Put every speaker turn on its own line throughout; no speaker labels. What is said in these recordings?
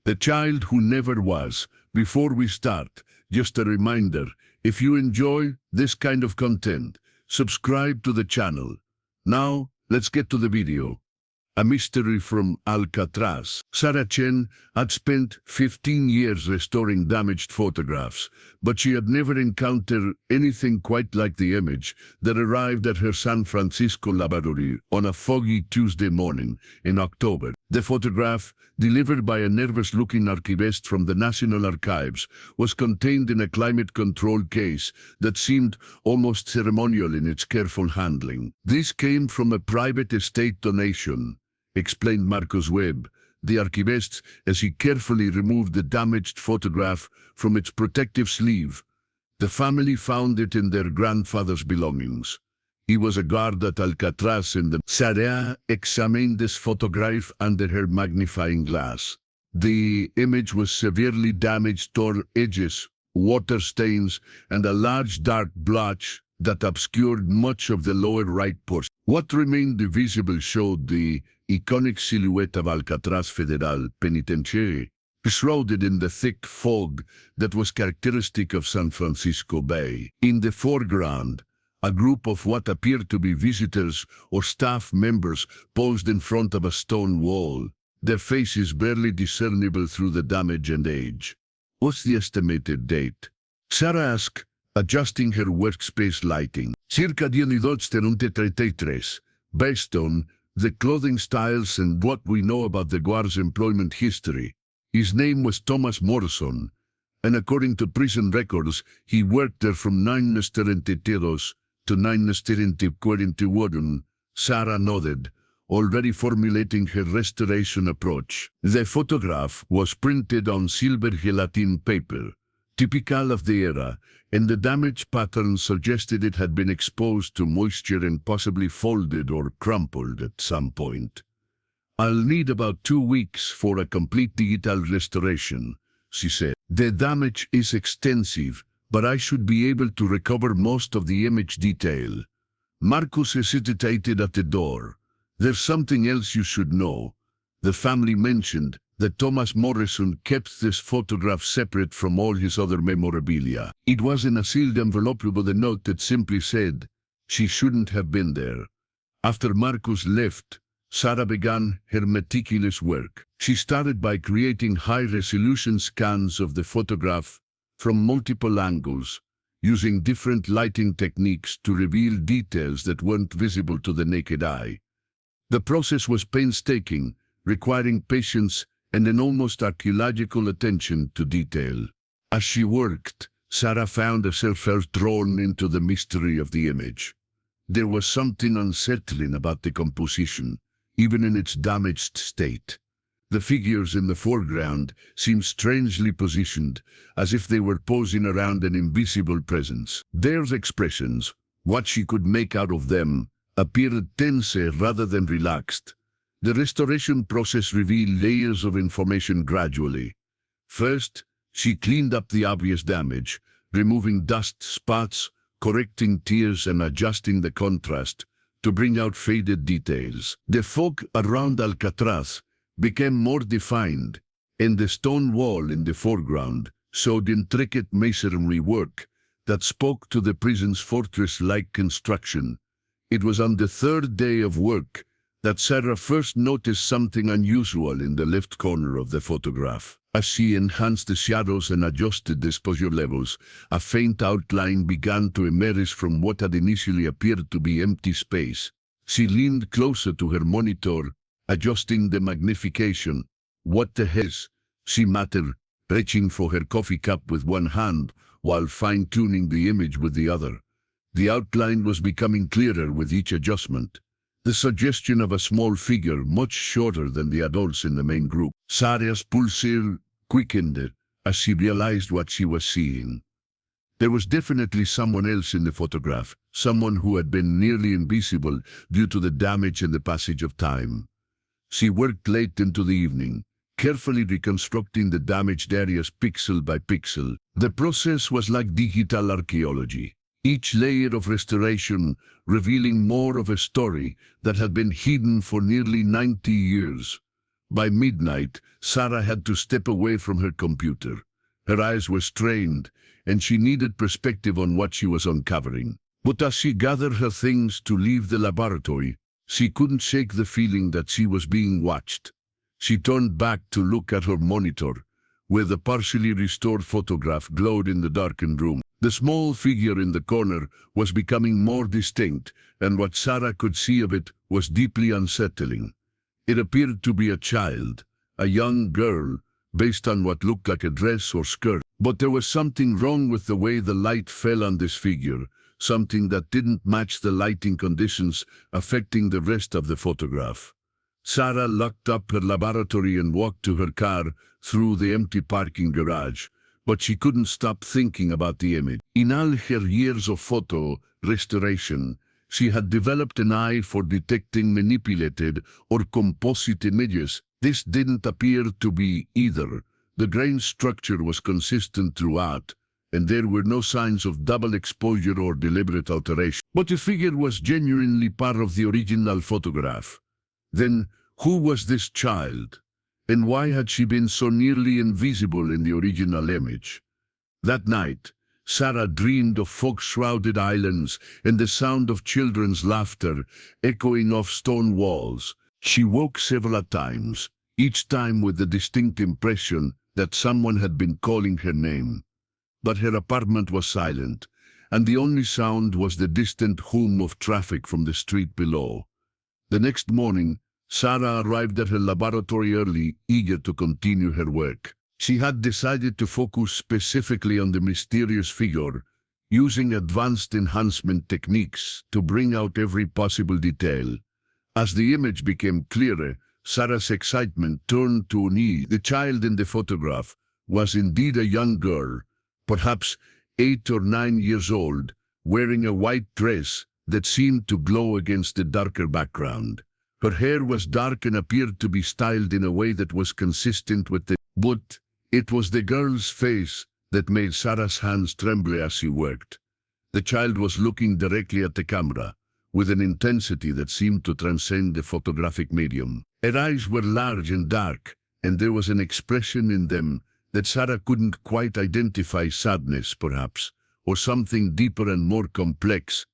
The child who never was. Before we start, just a reminder, if you enjoy this kind of content, subscribe to the channel. Now, let's get to the video. A mystery from Alcatraz. Sarah Chen had spent 15 years restoring damaged photographs, but she had never encountered anything quite like the image that arrived at her San Francisco laboratory on a foggy Tuesday morning in October. The photograph, delivered by a nervous-looking archivist from the National Archives, was contained in a climate-controlled case that seemed almost ceremonial in its careful handling. This came from a private estate donation, explained Marcus Webb, the archivist, as he carefully removed the damaged photograph from its protective sleeve. The family found it in their grandfather's belongings. He was a guard at Alcatraz in the... Sarah examined this photograph under her magnifying glass. The image was severely damaged toward edges, water stains, and a large dark blotch that obscured much of the lower right portion. What remained visible showed the iconic silhouette of Alcatraz Federal Penitentiary, shrouded in the thick fog that was characteristic of San Francisco Bay. In the foreground, a group of what appeared to be visitors or staff members posed in front of a stone wall, their faces barely discernible through the damage and age. "What's the estimated date?" Sarah asked, adjusting her workspace lighting. "Circa 1933, based on the clothing styles and what we know about the guard's employment history. His name was Thomas Morrison, and according to prison records, he worked there from 1932 to 1941. Sarah nodded, already formulating her restoration approach. The photograph was printed on silver gelatin paper, typical of the era, and the damage pattern suggested it had been exposed to moisture and possibly folded or crumpled at some point. "I'll need about 2 weeks for a complete digital restoration," she said. "The damage is extensive, but I should be able to recover most of the image detail." Marcus hesitated at the door. "There's something else you should know." The family mentioned that Thomas Morrison kept this photograph separate from all his other memorabilia. It was in a sealed envelope with a note that simply said, "She shouldn't have been there." After Marcus left, Sarah began her meticulous work. She started by creating high-resolution scans of the photograph from multiple angles, using different lighting techniques to reveal details that weren't visible to the naked eye. The process was painstaking, requiring patience and an almost archaeological attention to detail. As she worked, Sarah found herself drawn into the mystery of the image. There was something unsettling about the composition, even in its damaged state. The figures in the foreground seemed strangely positioned, as if they were posing around an invisible presence. Their expressions, what she could make out of them, appeared tense rather than relaxed. The restoration process revealed layers of information gradually. First, she cleaned up the obvious damage, removing dust spots, correcting tears and adjusting the contrast to bring out faded details. The fog around Alcatraz became more defined, and the stone wall in the foreground showed intricate masonry work that spoke to the prison's fortress-like construction. It was on the third day of work that Sarah first noticed something unusual in the left corner of the photograph. As she enhanced the shadows and adjusted the exposure levels, a faint outline began to emerge from what had initially appeared to be empty space. She leaned closer to her monitor, adjusting the magnification. "What the hell?" she muttered, reaching for her coffee cup with one hand while fine-tuning the image with the other. The outline was becoming clearer with each adjustment. The suggestion of a small figure much shorter than the adults in the main group. Sarah's pulse quickened as she realized what she was seeing. There was definitely someone else in the photograph, someone who had been nearly invisible due to the damage and the passage of time. She worked late into the evening, carefully reconstructing the damaged areas pixel by pixel. The process was like digital archaeology, each layer of restoration revealing more of a story that had been hidden for nearly 90 years. By midnight, Sarah had to step away from her computer. Her eyes were strained, and she needed perspective on what she was uncovering. But as she gathered her things to leave the laboratory, she couldn't shake the feeling that she was being watched. She turned back to look at her monitor, where the partially restored photograph glowed in the darkened room. The small figure in the corner was becoming more distinct, and what Sarah could see of it was deeply unsettling. It appeared to be a child, a young girl, based on what looked like a dress or skirt. But there was something wrong with the way the light fell on this figure, something that didn't match the lighting conditions affecting the rest of the photograph. Sarah locked up her laboratory and walked to her car through the empty parking garage, but she couldn't stop thinking about the image. In all her years of photo restoration, she had developed an eye for detecting manipulated or composite images. This didn't appear to be either. The grain structure was consistent throughout, and there were no signs of double exposure or deliberate alteration. But the figure was genuinely part of the original photograph. Then, who was this child? And why had she been so nearly invisible in the original image? That night, Sarah dreamed of fog-shrouded islands and the sound of children's laughter echoing off stone walls. She woke several times, each time with the distinct impression that someone had been calling her name. But her apartment was silent, and the only sound was the distant hum of traffic from the street below. The next morning, Sarah arrived at her laboratory early, eager to continue her work. She had decided to focus specifically on the mysterious figure, using advanced enhancement techniques to bring out every possible detail. As the image became clearer, Sarah's excitement turned to unease. The child in the photograph was indeed a young girl, perhaps 8 or 9 years old, wearing a white dress that seemed to glow against the darker background. Her hair was dark and appeared to be styled in a way that was consistent with the... But it was the girl's face that made Sarah's hands tremble as she worked. The child was looking directly at the camera, with an intensity that seemed to transcend the photographic medium. Her eyes were large and dark, and there was an expression in them that Sarah couldn't quite identify: sadness, perhaps, or something deeper and more complex.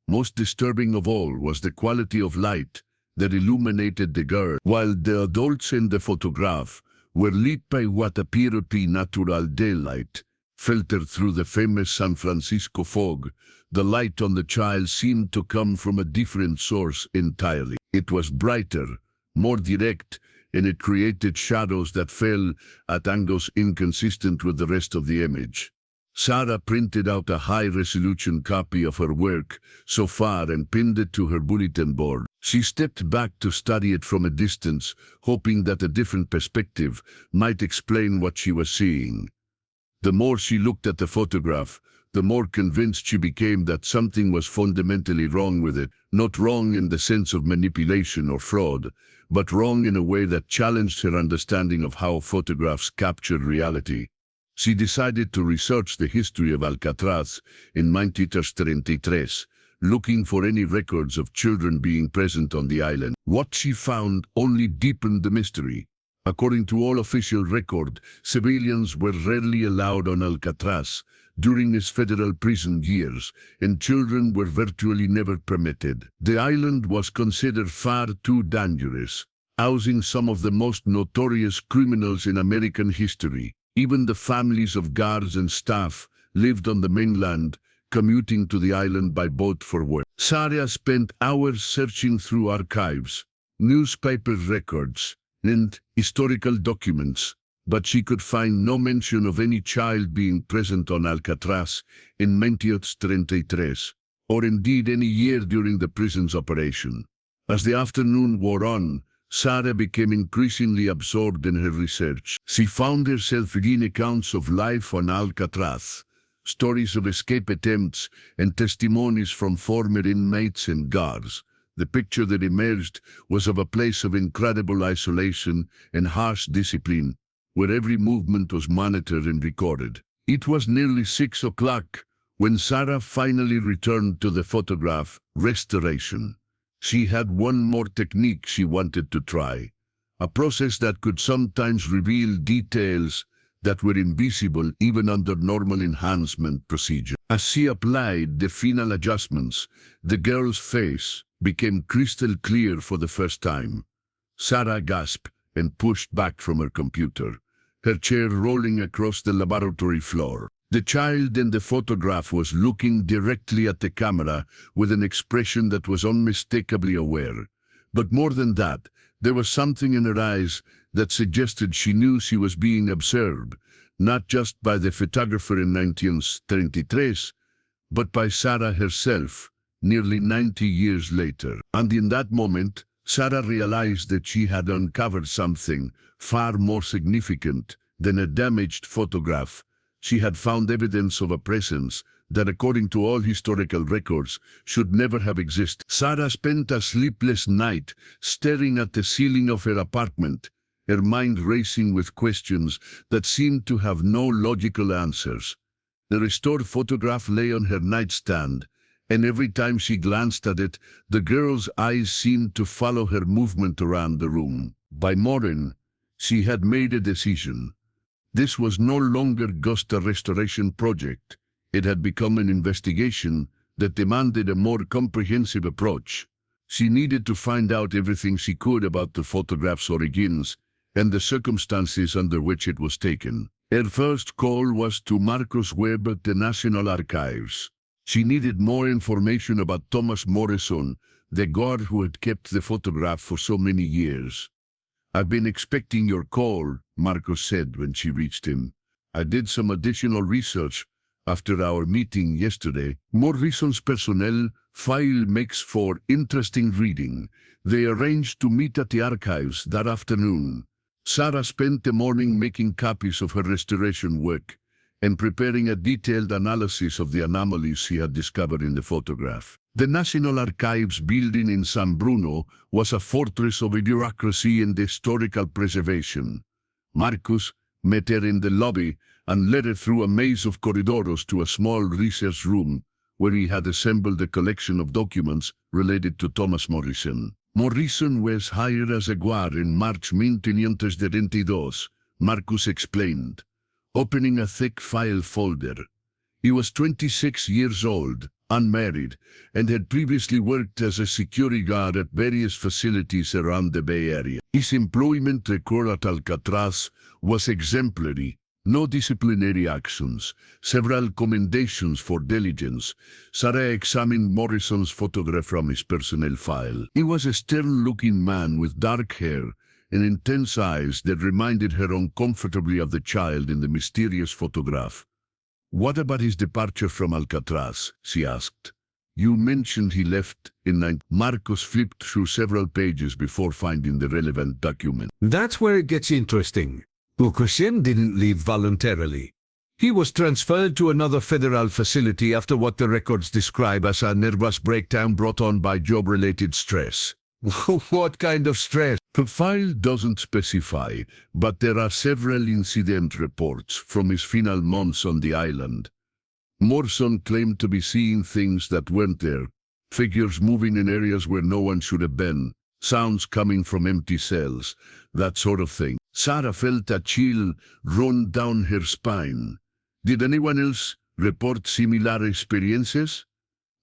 Most disturbing of all was the quality of light that illuminated the girl. While the adults in the photograph were lit by what appeared to be natural daylight, filtered through the famous San Francisco fog, the light on the child seemed to come from a different source entirely. It was brighter, more direct, and it created shadows that fell at angles inconsistent with the rest of the image. Sarah printed out a high-resolution copy of her work so far and pinned it to her bulletin board. She stepped back to study it from a distance, hoping that a different perspective might explain what she was seeing. The more she looked at the photograph, the more convinced she became that something was fundamentally wrong with it. Not wrong in the sense of manipulation or fraud, but wrong in a way that challenged her understanding of how photographs captured reality. She decided to research the history of Alcatraz in 1933, looking for any records of children being present on the island. What she found only deepened the mystery. According to all official record, civilians were rarely allowed on Alcatraz during its federal prison years, and children were virtually never permitted. The island was considered far too dangerous, housing some of the most notorious criminals in American history. Even the families of guards and staff lived on the mainland, commuting to the island by boat for work. Sarah spent hours searching through archives, newspaper records, and historical documents, but she could find no mention of any child being present on Alcatraz in 1933, or indeed any year during the prison's operation. As the afternoon wore on, Sarah became increasingly absorbed in her research. She found herself reading accounts of life on Alcatraz, stories of escape attempts, and testimonies from former inmates and guards. The picture that emerged was of a place of incredible isolation and harsh discipline, where every movement was monitored and recorded. It was nearly 6 o'clock when Sarah finally returned to the photograph restoration. She had one more technique she wanted to try, a process that could sometimes reveal details that were invisible even under normal enhancement procedure. As she applied the final adjustments, the girl's face became crystal clear for the first time. Sarah gasped and pushed back from her computer, her chair rolling across the laboratory floor. The child in the photograph was looking directly at the camera with an expression that was unmistakably aware. But more than that, there was something in her eyes that suggested she knew she was being observed, not just by the photographer in 1933, but by Sarah herself, nearly 90 years later. And in that moment, Sarah realized that she had uncovered something far more significant than a damaged photograph. She had found evidence of a presence that, according to all historical records, should never have existed. Sarah spent a sleepless night staring at the ceiling of her apartment, her mind racing with questions that seemed to have no logical answers. The restored photograph lay on her nightstand, and every time she glanced at it, the girl's eyes seemed to follow her movement around the room. By morning, she had made a decision. This was no longer just a restoration project. It had become an investigation that demanded a more comprehensive approach. She needed to find out everything she could about the photograph's origins and the circumstances under which it was taken. Her first call was to Marcus Webb at the National Archives. She needed more information about Thomas Morrison, the guard who had kept the photograph for so many years. "I've been expecting your call," Marcus said when she reached him. "I did some additional research after our meeting yesterday. Morrison's personnel file makes for interesting reading. They arranged to meet at the archives that afternoon." Sarah spent the morning making copies of her restoration work and preparing a detailed analysis of the anomalies she had discovered in the photograph. The National Archives building in San Bruno was a fortress of bureaucracy and historical preservation. Marcus met her in the lobby and led her through a maze of corridors to a small research room where he had assembled a collection of documents related to Thomas Morrison. Morrison was hired as a guard in March 1932, Marcus explained, opening a thick file folder. He was 26 years old, unmarried, and had previously worked as a security guard at various facilities around the Bay Area. His employment record at Alcatraz was exemplary. No disciplinary actions, several commendations for diligence. Sarah examined Morrison's photograph from his personnel file. He was a stern-looking man with dark hair and intense eyes that reminded her uncomfortably of the child in the mysterious photograph. "What about his departure from Alcatraz?" she asked. "You mentioned he left in 19... Marcus flipped through several pages before finding the relevant document.
That's where it gets interesting. Morrison didn't leave voluntarily. He was transferred to another federal facility after what the records describe as a nervous breakdown brought on by job-related stress. What kind of stress?
The file doesn't specify, but there are several incident reports from his final months on the island. Morrison claimed to be seeing things that weren't there, figures moving in areas where no one should have been, sounds coming from empty cells, that sort of thing. Sarah felt a chill run down her spine. Did anyone else report similar experiences?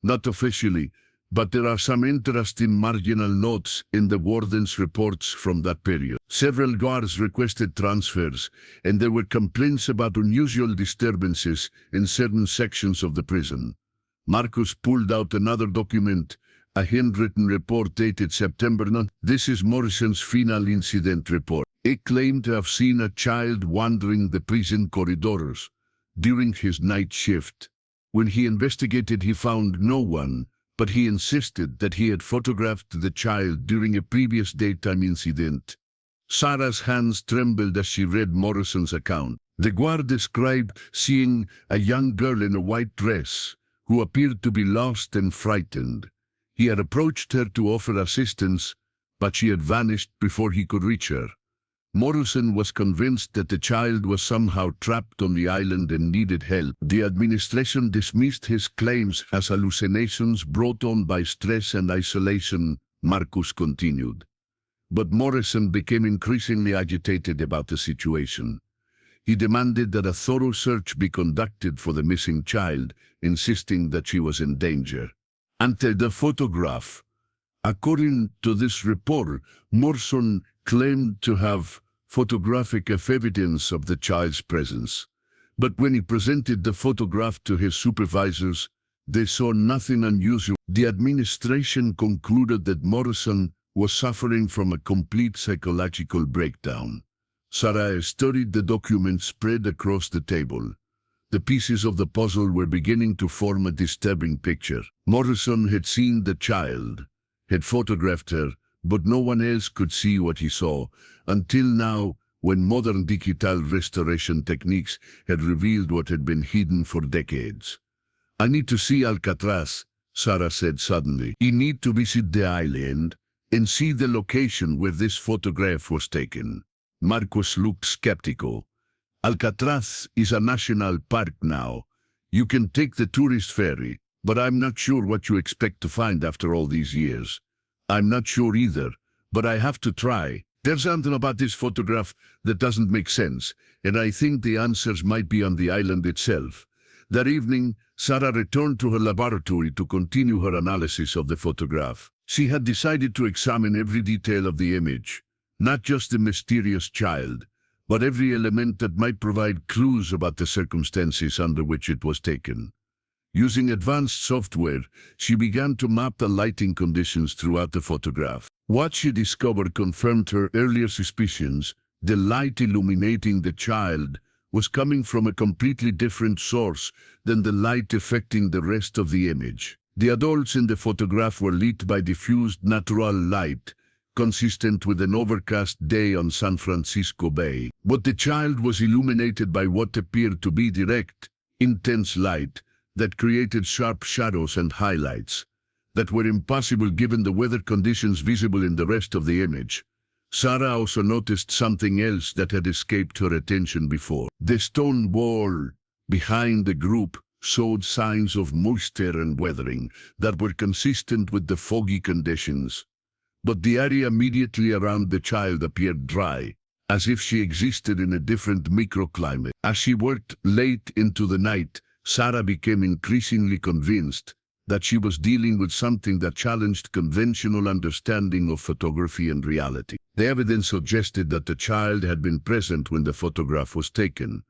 Not officially, but there are some interesting marginal notes in the warden's reports from that period. Several guards requested transfers, and there were complaints about unusual disturbances in certain sections of the prison. Marcus pulled out another document, a handwritten report dated September 9. This is Morrison's final incident report. It claimed to have seen a child wandering the prison corridors during his night shift. When he investigated, he found no one, but he insisted that he had photographed the child during a previous daytime incident. Sarah's hands trembled as she read Morrison's account. The guard described seeing a young girl in a white dress who appeared to be lost and frightened. He had approached her to offer assistance, but she had vanished before he could reach her. Morrison was convinced that the child was somehow trapped on the island and needed help. The administration dismissed his claims as hallucinations brought on by stress and isolation, Marcus continued. But Morrison became increasingly agitated about the situation. He demanded that a thorough search be conducted for the missing child, insisting that she was in danger. Ante the photograph. According to this report, Morrison claimed to have photographic evidence of the child's presence. But when he presented the photograph to his supervisors, they saw nothing unusual. The administration concluded that Morrison was suffering from a complete psychological breakdown. Sarah studied the documents spread across the table. The pieces of the puzzle were beginning to form a disturbing picture. Morrison had seen the child, had photographed her, but no one else could see what he saw, until now, when modern digital restoration techniques had revealed what had been hidden for decades. "I need to see Alcatraz," Sarah said suddenly. "You need to visit the island and see the location where this photograph was taken." Marcos looked skeptical. "Alcatraz is a national park now. You can take the tourist ferry, but I'm not sure what you expect to find after all these years." "I'm not sure either, but I have to try. There's something about this photograph that doesn't make sense, and I think the answers might be on the island itself." That evening, Sarah returned to her laboratory to continue her analysis of the photograph. She had decided to examine every detail of the image, not just the mysterious child, but every element that might provide clues about the circumstances under which it was taken. Using advanced software, she began to map the lighting conditions throughout the photograph. What she discovered confirmed her earlier suspicions. The light illuminating the child was coming from a completely different source than the light affecting the rest of the image. The adults in the photograph were lit by diffused natural light, consistent with an overcast day on San Francisco Bay. But the child was illuminated by what appeared to be direct, intense light that created sharp shadows and highlights that were impossible given the weather conditions visible in the rest of the image. Sarah also noticed something else that had escaped her attention before. The stone wall behind the group showed signs of moisture and weathering that were consistent with the foggy conditions. But the area immediately around the child appeared dry, as if she existed in a different microclimate. As she worked late into the night, Sarah became increasingly convinced that she was dealing with something that challenged conventional understanding of photography and reality. The evidence suggested that the child had been present when the photograph was taken,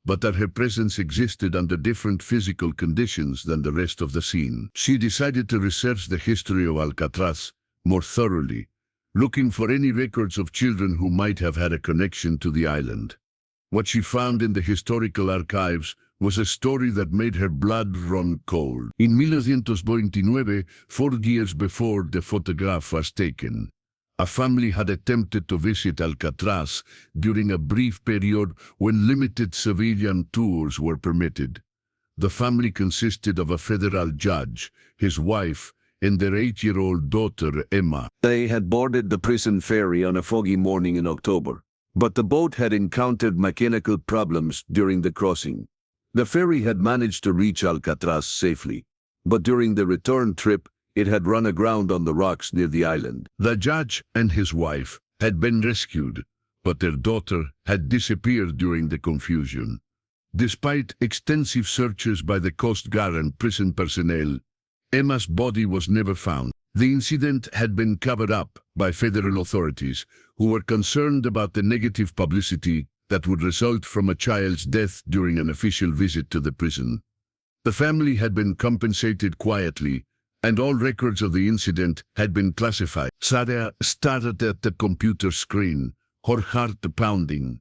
but that her presence existed under different physical conditions than the rest of the scene. She decided to research the history of Alcatraz more thoroughly, looking for any records of children who might have had a connection to the island. What she found in the historical archives was a story that made her blood run cold. In 1929, 4 years before the photograph was taken, a family had attempted to visit Alcatraz during a brief period when limited civilian tours were permitted. The family consisted of a federal judge, his wife, and their 8-year-old daughter, Emma. They had boarded the prison ferry on a foggy morning in October, but the boat had encountered mechanical problems during the crossing. The ferry had managed to reach Alcatraz safely, but during the return trip, it had run aground on the rocks near the island. The judge and his wife had been rescued, but their daughter had disappeared during the confusion. Despite extensive searches by the Coast Guard and prison personnel, Emma's body was never found. The incident had been covered up by federal authorities, who were concerned about the negative publicity that would result from a child's death during an official visit to the prison. The family had been compensated quietly, and all records of the incident had been classified. Sarah stared at the computer screen, her heart pounding.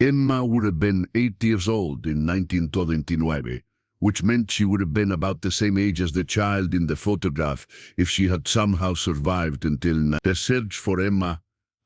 Emma would have been 8 years old in 1929, which meant she would have been about the same age as the child in the photograph if she had somehow survived until now. The search for Emma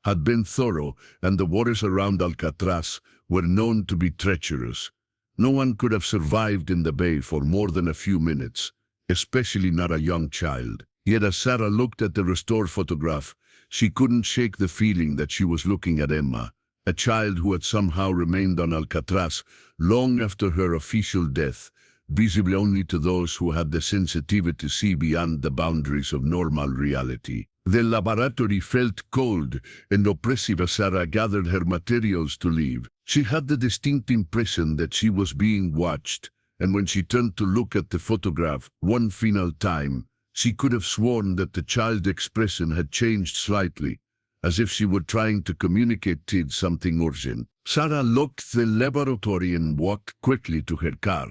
had been thorough, and the waters around Alcatraz were known to be treacherous. No one could have survived in the bay for more than a few minutes, especially not a young child. Yet as Sarah looked at the restored photograph, she couldn't shake the feeling that she was looking at Emma, a child who had somehow remained on Alcatraz long after her official death, visible only to those who had the sensitivity to see beyond the boundaries of normal reality. The laboratory felt cold and oppressive as Sarah gathered her materials to leave. She had the distinct impression that she was being watched, and when she turned to look at the photograph one final time, she could have sworn that the child's expression had changed slightly, as if she were trying to communicate something urgent. Sarah locked the laboratory and walked quickly to her car,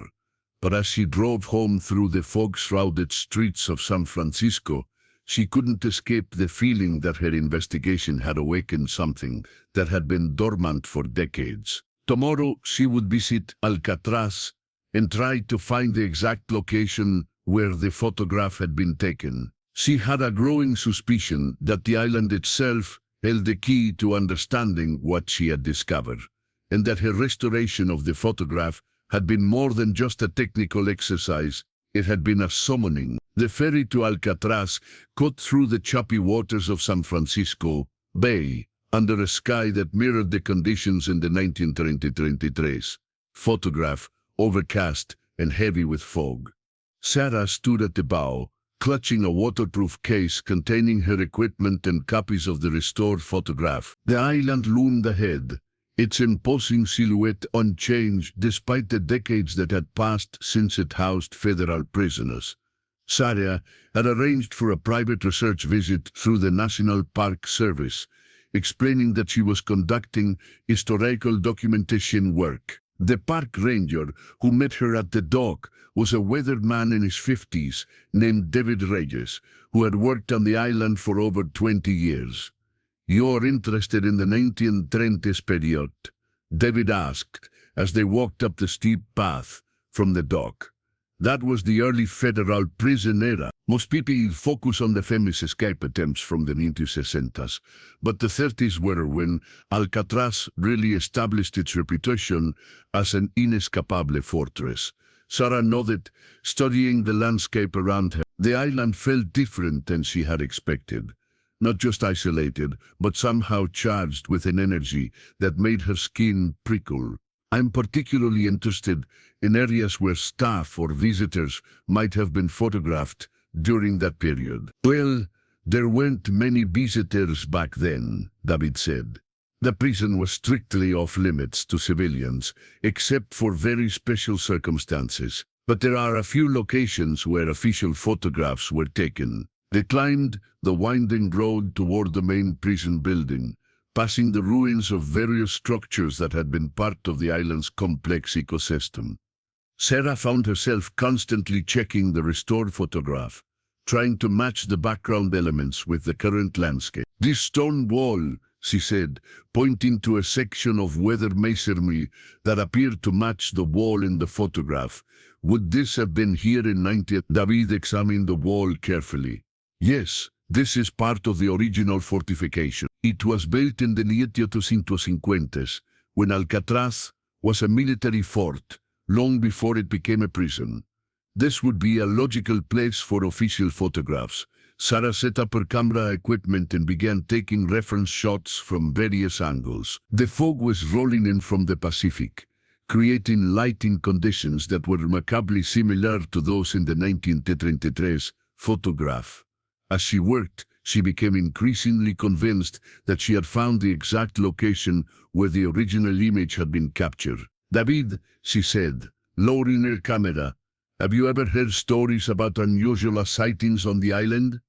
but as she drove home through the fog-shrouded streets of San Francisco, she couldn't escape the feeling that her investigation had awakened something that had been dormant for decades. Tomorrow she would visit Alcatraz and try to find the exact location where the photograph had been taken. She had a growing suspicion that the island itself held the key to understanding what she had discovered, and that her restoration of the photograph had been more than just a technical exercise. It had been a summoning. The ferry to Alcatraz cut through the choppy waters of San Francisco Bay under a sky that mirrored the conditions in the 1933 photograph, overcast and heavy with fog. Sarah stood at the bow, clutching a waterproof case containing her equipment and copies of the restored photograph. The island loomed ahead, its imposing silhouette unchanged despite the decades that had passed since it housed federal prisoners. Sarah had arranged for a private research visit through the National Park Service, explaining that she was conducting historical documentation work. The park ranger who met her at the dock was a weathered man in his 50s named David Reyes, who had worked on the island for over 20 years. "You're interested in the 1930s period?" David asked as they walked up the steep path from the dock. That was the early federal prison era. Most people focus on the famous escape attempts from the 1960s, but the 30s were when Alcatraz really established its reputation as an inescapable fortress. Sarah nodded, studying the landscape around her. The island felt different than she had expected. Not just isolated, but somehow charged with an energy that made her skin prickle. "I'm particularly interested in areas where staff or visitors might have been photographed during that period." "Well, there weren't many visitors back then," David said. "The prison was strictly off-limits to civilians, except for very special circumstances. But there are a few locations where official photographs were taken." They climbed the winding road toward the main prison building, passing the ruins of various structures that had been part of the island's complex ecosystem. Sarah found herself constantly checking the restored photograph, trying to match the background elements with the current landscape. "This stone wall," she said, pointing to a section of weathered masonry that appeared to match the wall in the photograph. "Would this have been here in 19th?" David examined the wall carefully. "Yes, this is part of the original fortification. It was built in the 1850s, when Alcatraz was a military fort, long before it became a prison. This would be a logical place for official photographs." Sarah set up her camera equipment and began taking reference shots from various angles. The fog was rolling in from the Pacific, creating lighting conditions that were remarkably similar to those in the 1933 photograph. As she worked, she became increasingly convinced that she had found the exact location where the original image had been captured. "David," she said, lowering her camera, "have you ever heard stories about unusual sightings on the island?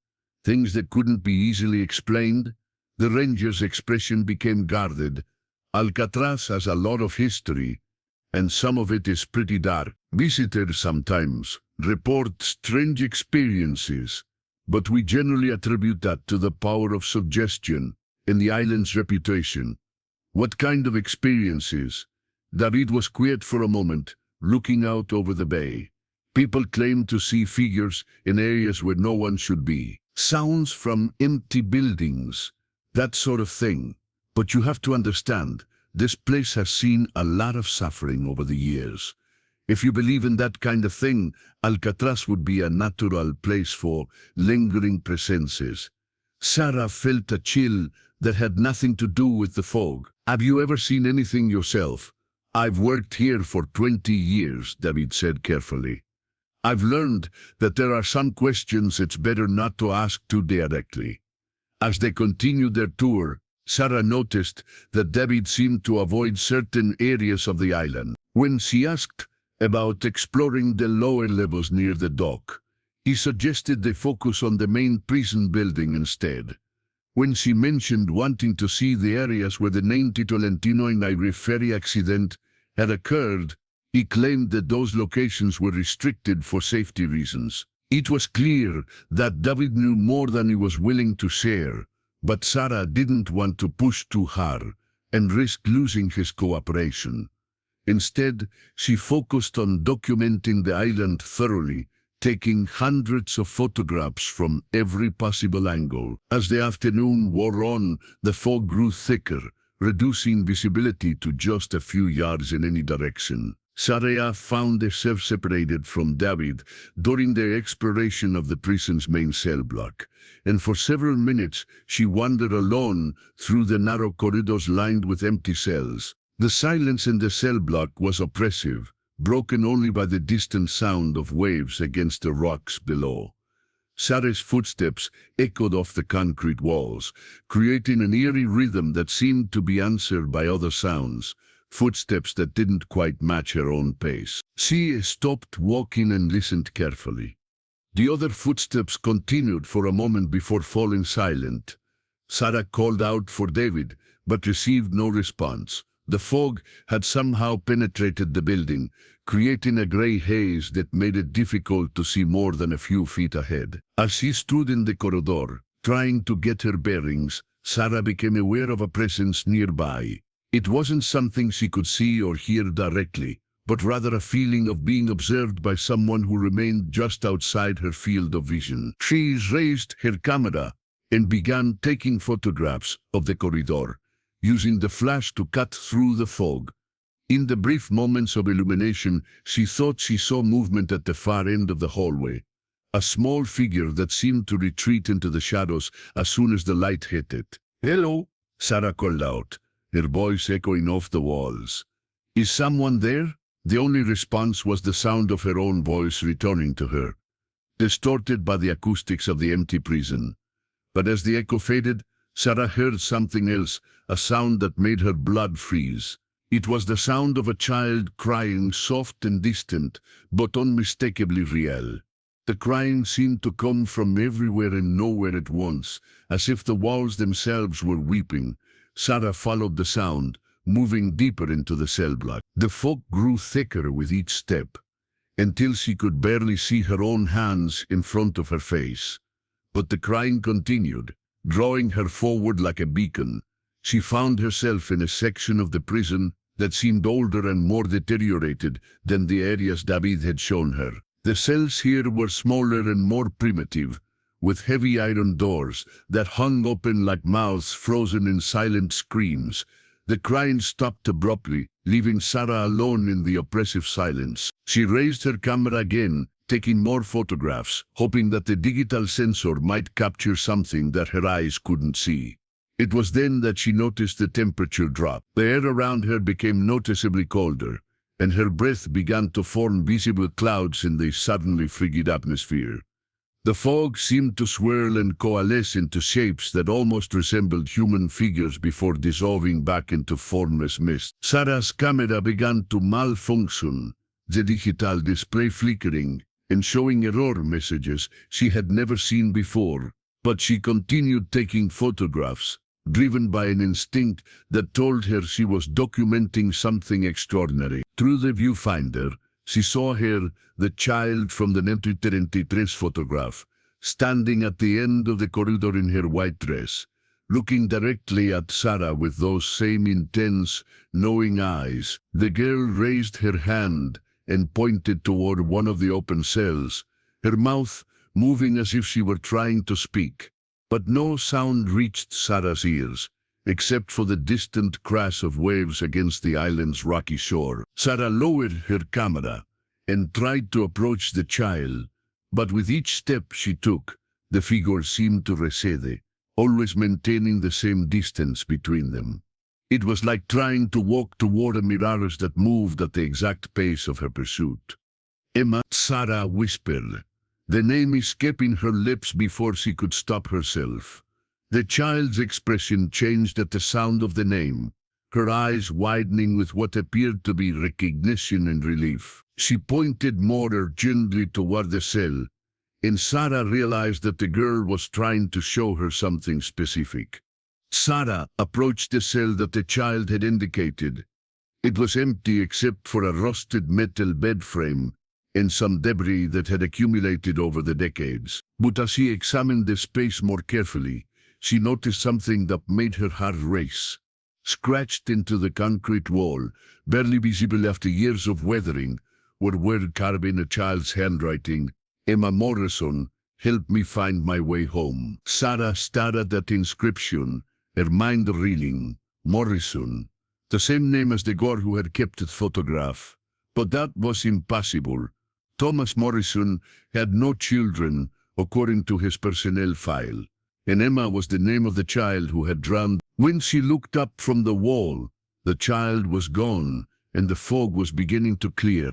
Things that couldn't be easily explained?" The ranger's expression became guarded. "Alcatraz has a lot of history, and some of it is pretty dark. Visitors sometimes report strange experiences, but we generally attribute that to the power of suggestion and the island's reputation." "What kind of experiences?" David was quiet for a moment, looking out over the bay. "People claim to see figures in areas where no one should be. Sounds from empty buildings, that sort of thing. But you have to understand, this place has seen a lot of suffering over the years. If you believe in that kind of thing, Alcatraz would be a natural place for lingering presences." Sarah felt a chill that had nothing to do with the fog. "Have you ever seen anything yourself?" I've worked here for 20 years, David said carefully. I've learned that there are some questions it's better not to ask too directly. As they continued their tour, Sarah noticed that David seemed to avoid certain areas of the island. When she asked about exploring the lower levels near the dock, he suggested they focus on the main prison building instead. When she mentioned wanting to see the areas where the 1929 ferry accident had occurred, he claimed that those locations were restricted for safety reasons. It was clear that David knew more than he was willing to share, but Sarah didn't want to push too hard and risk losing his cooperation. Instead, she focused on documenting the island thoroughly, taking hundreds of photographs from every possible angle. As the afternoon wore on, the fog grew thicker, reducing visibility to just a few yards in any direction. Sarah found herself separated from David during their exploration of the prison's main cell block, and for several minutes she wandered alone through the narrow corridors lined with empty cells. The silence in the cell block was oppressive, broken only by the distant sound of waves against the rocks below. Sarah's footsteps echoed off the concrete walls, creating an eerie rhythm that seemed to be answered by other sounds, footsteps that didn't quite match her own pace. She stopped walking and listened carefully. The other footsteps continued for a moment before falling silent. Sarah called out for David, but received no response. The fog had somehow penetrated the building, creating a gray haze that made it difficult to see more than a few feet ahead. As she stood in the corridor, trying to get her bearings, Sarah became aware of a presence nearby. It wasn't something she could see or hear directly, but rather a feeling of being observed by someone who remained just outside her field of vision. She raised her camera and began taking photographs of the corridor, using the flash to cut through the fog. In the brief moments of illumination, she thought she saw movement at the far end of the hallway, a small figure that seemed to retreat into the shadows as soon as the light hit it. "Hello," Sarah called out, her voice echoing off the walls. "Is someone there?" The only response was the sound of her own voice returning to her, distorted by the acoustics of the empty prison. But as the echo faded, Sarah heard something else, a sound that made her blood freeze. It was the sound of a child crying, soft and distant, but unmistakably real. The crying seemed to come from everywhere and nowhere at once, as if the walls themselves were weeping. Sarah followed the sound, moving deeper into the cell block. The fog grew thicker with each step, until she could barely see her own hands in front of her face. But the crying continued, drawing her forward like a beacon. She found herself in a section of the prison that seemed older and more deteriorated than the areas David had shown her. The cells here were smaller and more primitive, with heavy iron doors that hung open like mouths frozen in silent screams. The crying stopped abruptly, leaving Sarah alone in the oppressive silence. She raised her camera again, taking more photographs, hoping that the digital sensor might capture something that her eyes couldn't see. It was then that she noticed the temperature drop. The air around her became noticeably colder, and her breath began to form visible clouds in the suddenly frigid atmosphere. The fog seemed to swirl and coalesce into shapes that almost resembled human figures before dissolving back into formless mist. Sarah's camera began to malfunction, the digital display flickering and showing error messages she had never seen before. But she continued taking photographs, driven by an instinct that told her she was documenting something extraordinary. Through the viewfinder, she saw her, the child from the 1933 photograph, standing at the end of the corridor in her white dress, looking directly at Sarah with those same intense, knowing eyes. The girl raised her hand and pointed toward one of the open cells, her mouth moving as if she were trying to speak. But no sound reached Sarah's ears, except for the distant crash of waves against the island's rocky shore. Sarah lowered her camera and tried to approach the child, but with each step she took, the figure seemed to recede, always maintaining the same distance between them. It was like trying to walk toward a mirage that moved at the exact pace of her pursuit. Emma, Sarah whispered, the name escaping her lips before she could stop herself. The child's expression changed at the sound of the name, her eyes widening with what appeared to be recognition and relief. She pointed more urgently toward the cell, and Sarah realized that the girl was trying to show her something specific. Sarah approached the cell that the child had indicated. It was empty except for a rusted metal bed frame and some debris that had accumulated over the decades. But as she examined the space more carefully, she noticed something that made her heart race. Scratched into the concrete wall, barely visible after years of weathering, were words carved in a child's handwriting. Emma Morrison, help me find my way home. Sarah stared at that inscription, her mind reeling. Morrison, the same name as the girl who had kept the photograph. But that was impossible. Thomas Morrison had no children, according to his personnel file, and Emma was the name of the child who had drowned. When she looked up from the wall, the child was gone, and the fog was beginning to clear.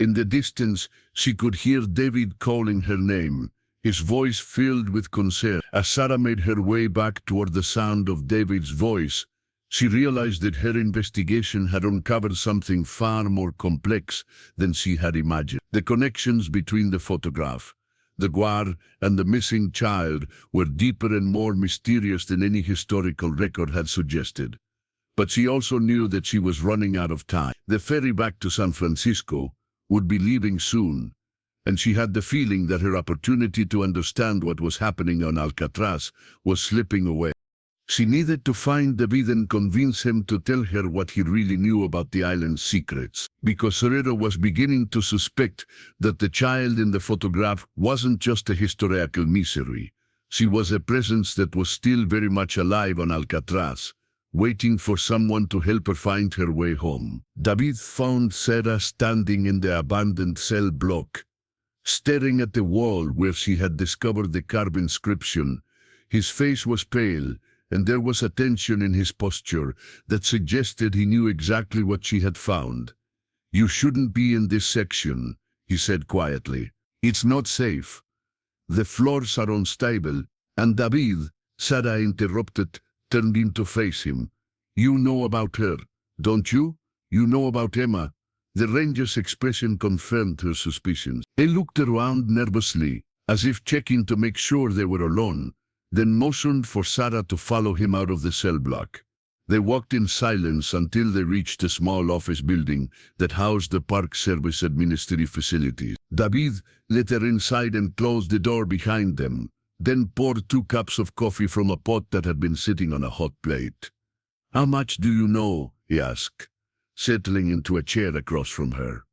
In the distance, she could hear David calling her name, his voice filled with concern. As Sarah made her way back toward the sound of David's voice, she realized that her investigation had uncovered something far more complex than she had imagined. The connections between the photograph, the guar, and the missing child were deeper and more mysterious than any historical record had suggested. But she also knew that she was running out of time. The ferry back to San Francisco would be leaving soon, and she had the feeling that her opportunity to understand what was happening on Alcatraz was slipping away. She needed to find David and convince him to tell her what he really knew about the island's secrets, because Herrera was beginning to suspect that the child in the photograph wasn't just a historical misery. She was a presence that was still very much alive on Alcatraz, waiting for someone to help her find her way home. David found Sarah standing in the abandoned cell block, staring at the wall where she had discovered the carved inscription. His face was pale, and there was a tension in his posture that suggested he knew exactly what she had found. You shouldn't be in this section, he said quietly. It's not safe. The floors are unstable. And David, Sarah interrupted, turned in to face him. You know about her, don't you? You know about Emma. The ranger's expression confirmed her suspicions. He looked around nervously, as if checking to make sure they were alone, then motioned for Sarah to follow him out of the cell block. They walked in silence until they reached a small office building that housed the Park Service administrative facilities. David led her inside and closed the door behind them, then poured 2 cups of coffee from a pot that had been sitting on a hot plate. How much do you know? He asked, settling into a chair across from her.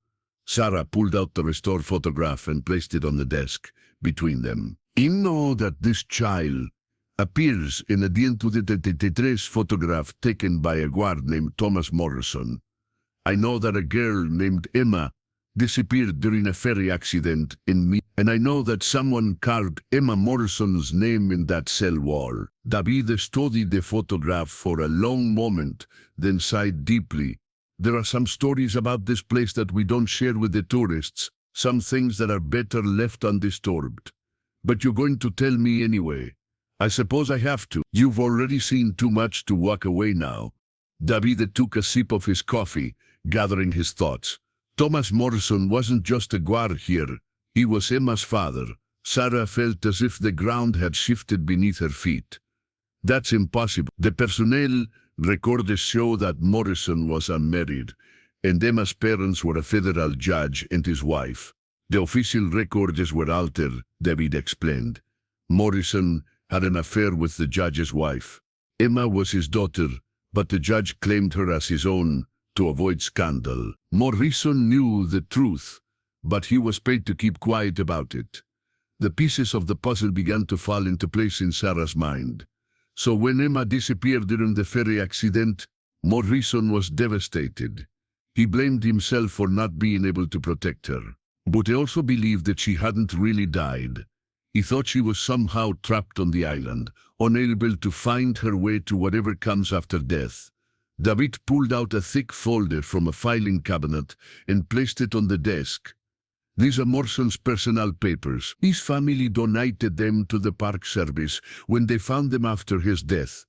Sarah pulled out the restored photograph and placed it on the desk between them. I know that this child appears in a 1933 photograph taken by a guard named Thomas Morrison. I know that a girl named Emma disappeared during a ferry accident in me, and I know that someone carved Emma Morrison's name in that cell wall. David studied the photograph for a long moment, then sighed deeply. There are some stories about this place that we don't share with the tourists, some things that are better left undisturbed. But you're going to tell me anyway. I suppose I have to. You've already seen too much to walk away now. David took a sip of his coffee, gathering his thoughts. Thomas Morrison wasn't just a guard here. He was Emma's father. Sarah felt as if the ground had shifted beneath her feet. That's impossible. The personnel records show that Morrison was unmarried, and Emma's parents were a federal judge and his wife. The official records were altered, David explained. Morrison had an affair with the judge's wife. Emma was his daughter, but the judge claimed her as his own to avoid scandal. Morrison knew the truth, but he was paid to keep quiet about it. The pieces of the puzzle began to fall into place in Sarah's mind. So when Emma disappeared during the ferry accident, Morrison was devastated. He blamed himself for not being able to protect her. But he also believed that she hadn't really died. He thought she was somehow trapped on the island, unable to find her way to whatever comes after death. David pulled out a thick folder from a filing cabinet and placed it on the desk. These are Morrison's personal papers. His family donated them to the Park Service when they found them after his death.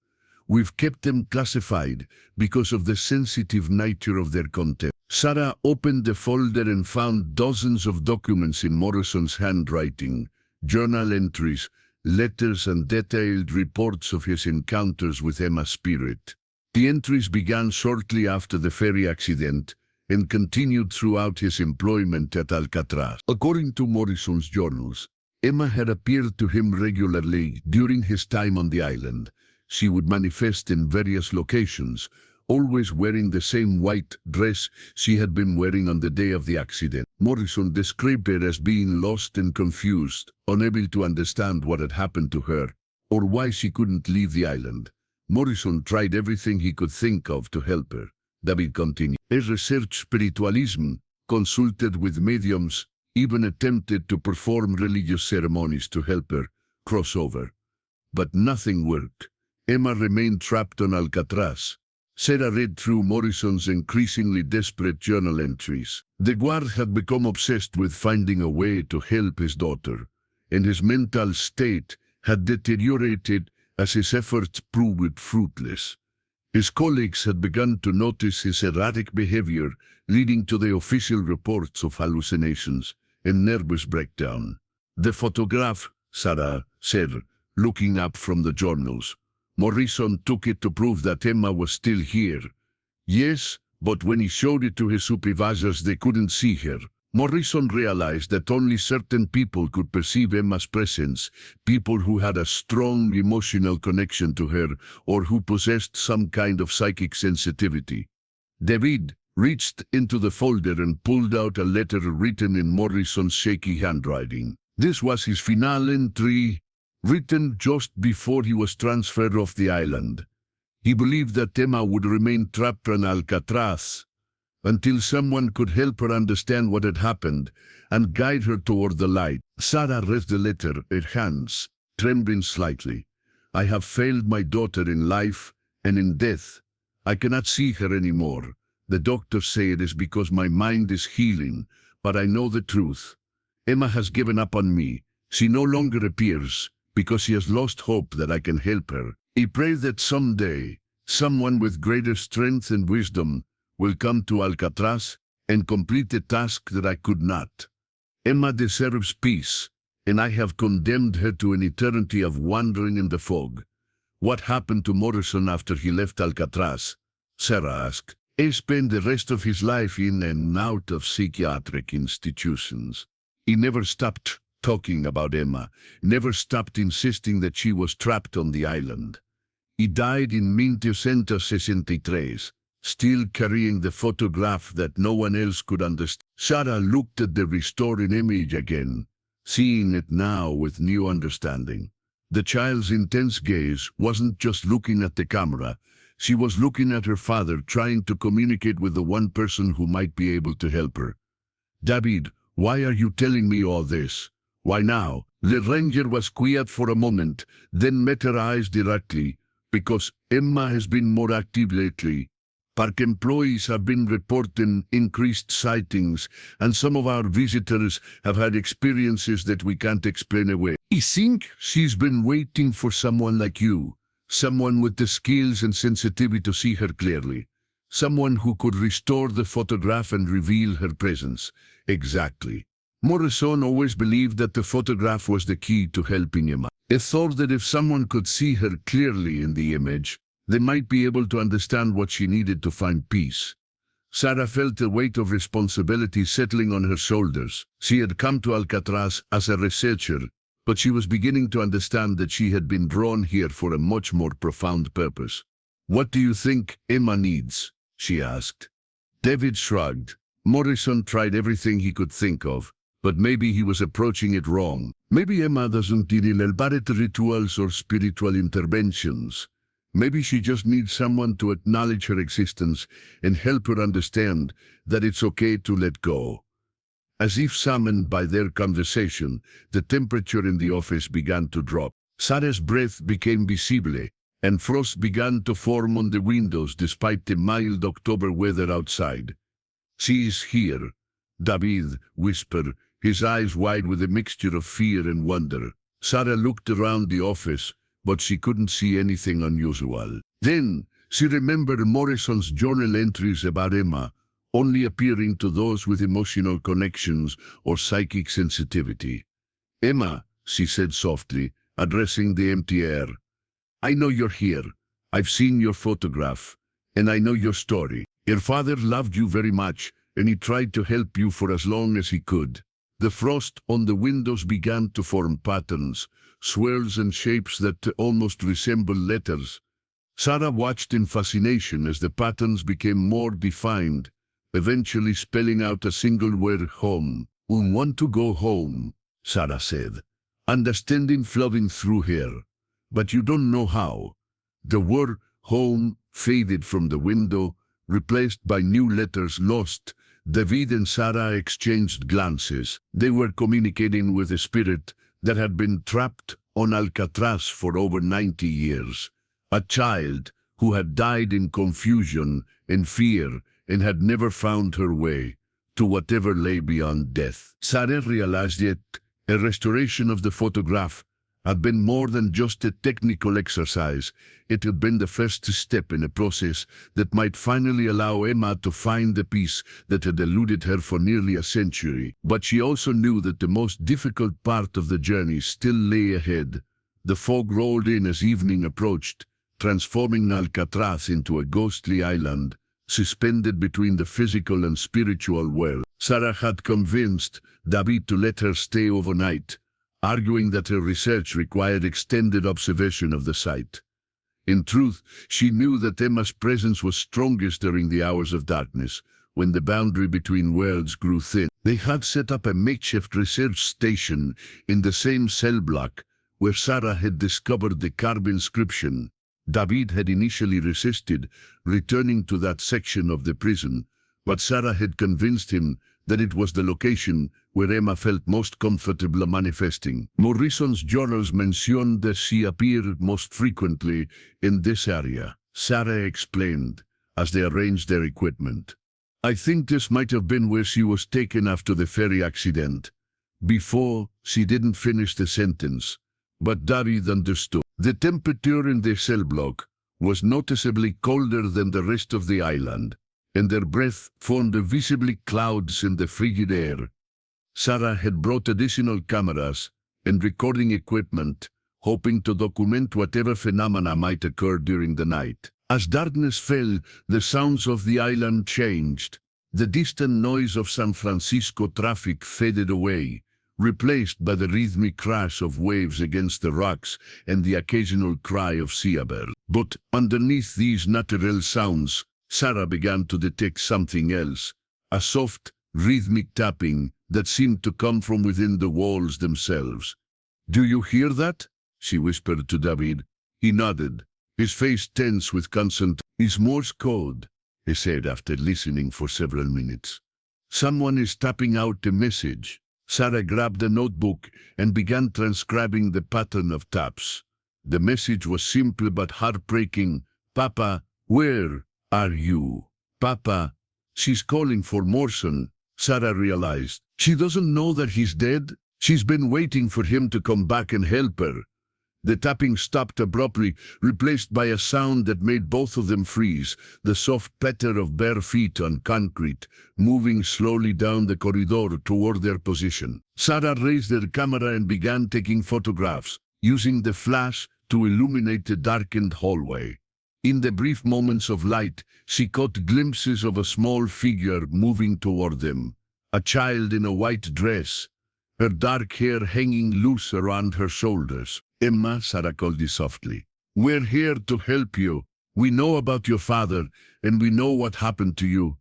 We've kept them classified because of the sensitive nature of their content. Sarah opened the folder and found dozens of documents in Morrison's handwriting, journal entries, letters and detailed reports of his encounters with Emma Spirit. The entries began shortly after the ferry accident and continued throughout his employment at Alcatraz. According to Morrison's journals, Emma had appeared to him regularly during his time on the island. She would manifest in various locations, always wearing the same white dress she had been wearing on the day of the accident. Morrison described her as being lost and confused, unable to understand what had happened to her, or why she couldn't leave the island. Morrison tried everything he could think of to help her. David continued. He researched spiritualism, consulted with mediums, even attempted to perform religious ceremonies to help her cross over. But nothing worked. Emma remained trapped on Alcatraz. Sarah read through Morrison's increasingly desperate journal entries. The guard had become obsessed with finding a way to help his daughter, and his mental state had deteriorated as his efforts proved fruitless. His colleagues had begun to notice his erratic behavior, leading to the official reports of hallucinations and nervous breakdown. The photograph, Sarah said, looking up from the journals. Morrison took it to prove that Emma was still here. Yes, but when he showed it to his supervisors, they couldn't see her. Morrison realized that only certain people could perceive Emma's presence, people who had a strong emotional connection to her or who possessed some kind of psychic sensitivity. David reached into the folder and pulled out a letter written in Morrison's shaky handwriting. This was his final entry, written just before he was transferred off the island. He believed that Emma would remain trapped on Alcatraz until someone could help her understand what had happened and guide her toward the light. Sarah read the letter, her hands trembling slightly. I have failed my daughter in life and in death. I cannot see her anymore. The doctors say it is because my mind is healing, but I know the truth. Emma has given up on me. She no longer appears because she has lost hope that I can help her. I pray that someday, someone with greater strength and wisdom will come to Alcatraz and complete the task that I could not. Emma deserves peace, and I have condemned her to an eternity of wandering in the fog. What happened to Morrison after he left Alcatraz? Sarah asked. He spent the rest of his life in and out of psychiatric institutions. He never stopped talking about Emma, never stopped insisting that she was trapped on the island. He died in 1963, still carrying the photograph that no one else could understand. Sarah looked at the restored image again, seeing it now with new understanding. The child's intense gaze wasn't just looking at the camera. She was looking at her father, trying to communicate with the one person who might be able to help her. David, why are you telling me all this? Why now? The ranger was quiet for a moment, then met her eyes directly. Because Emma has been more active lately. Park employees have been reporting increased sightings, and some of our visitors have had experiences that we can't explain away. I think she's been waiting for someone like you, someone with the skills and sensitivity to see her clearly, someone who could restore the photograph and reveal her presence. Exactly. Morrison always believed that the photograph was the key to helping Emma. He thought that if someone could see her clearly in the image, they might be able to understand what she needed to find peace. Sarah felt the weight of responsibility settling on her shoulders. She had come to Alcatraz as a researcher, but she was beginning to understand that she had been drawn here for a much more profound purpose. What do you think Emma needs? She asked. David shrugged. Morrison tried everything he could think of, but maybe he was approaching it wrong. Maybe Emma doesn't need elaborate rituals or spiritual interventions. Maybe she just needs someone to acknowledge her existence and help her understand that it's okay to let go. As if summoned by their conversation, the temperature in the office began to drop. Sarah's breath became visible, and frost began to form on the windows despite the mild October weather outside. "She is here," David whispered, his eyes wide with a mixture of fear and wonder. Sarah looked around the office, but she couldn't see anything unusual. Then she remembered Morrison's journal entries about Emma only appearing to those with emotional connections or psychic sensitivity. "Emma," she said softly, addressing the empty air, "I know you're here. I've seen your photograph, and I know your story. Your father loved you very much, and he tried to help you for as long as he could." The frost on the windows began to form patterns, swirls and shapes that almost resembled letters. Sarah watched in fascination as the patterns became more defined, eventually spelling out a single word: home. "We want to go home," Sarah said, understanding flowing through her. "But you don't know how." The word home faded from the window, replaced by new letters lost. David and Sarah exchanged glances. They were communicating with a spirit that had been trapped on Alcatraz for over 90 years. A child who had died in confusion and fear and had never found her way to whatever lay beyond death. Sarah realized that a restoration of the photograph had been more than just a technical exercise. It had been the first step in a process that might finally allow Emma to find the peace that had eluded her for nearly a century. But she also knew that the most difficult part of the journey still lay ahead. The fog rolled in as evening approached, transforming Alcatraz into a ghostly island, suspended between the physical and spiritual world. Sarah had convinced David to let her stay overnight, arguing that her research required extended observation of the site. In truth, she knew that Emma's presence was strongest during the hours of darkness, when the boundary between worlds grew thin. They had set up a makeshift research station in the same cell block where Sarah had discovered the carved inscription. David had initially resisted returning to that section of the prison, but Sarah had convinced him that it was the location where Emma felt most comfortable manifesting. Morrison's journals mentioned that she appeared most frequently in this area, Sarah explained, as they arranged their equipment. "I think this might have been where she was taken after the ferry accident." Before, she didn't finish the sentence, but David understood. The temperature in the cell block was noticeably colder than the rest of the island, and their breath formed visibly clouds in the frigid air. Sarah had brought additional cameras and recording equipment, hoping to document whatever phenomena might occur during the night. As darkness fell, the sounds of the island changed. The distant noise of San Francisco traffic faded away, replaced by the rhythmic crash of waves against the rocks and the occasional cry of seabirds. But underneath these natural sounds, Sarah began to detect something else, a soft, rhythmic tapping that seemed to come from within the walls themselves. "Do you hear that?" she whispered to David. He nodded, his face tense with concentration. "It's Morse code," he said after listening for several minutes. "Someone is tapping out a message." Sarah grabbed a notebook and began transcribing the pattern of taps. The message was simple but heartbreaking. "Papa, where are you? Papa." She's calling for Morrison, Sarah realized. She doesn't know that he's dead. She's been waiting for him to come back and help her. The tapping stopped abruptly, replaced by a sound that made both of them freeze, the soft patter of bare feet on concrete, moving slowly down the corridor toward their position. Sarah raised her camera and began taking photographs, using the flash to illuminate the darkened hallway. In the brief moments of light, she caught glimpses of a small figure moving toward them, a child in a white dress, her dark hair hanging loose around her shoulders. "Emma," Sarah called softly, "we're here to help you. We know about your father, and we know what happened to you."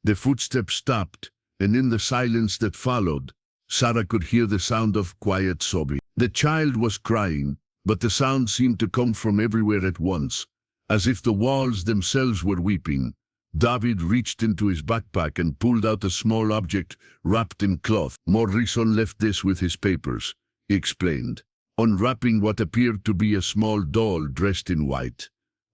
The footsteps stopped, and in the silence that followed, Sarah could hear the sound of quiet sobbing. The child was crying, but the sound seemed to come from everywhere at once, as if the walls themselves were weeping. David reached into his backpack and pulled out a small object wrapped in cloth. "Morrison left this with his papers," he explained. unwrapping what appeared to be a small doll dressed in white.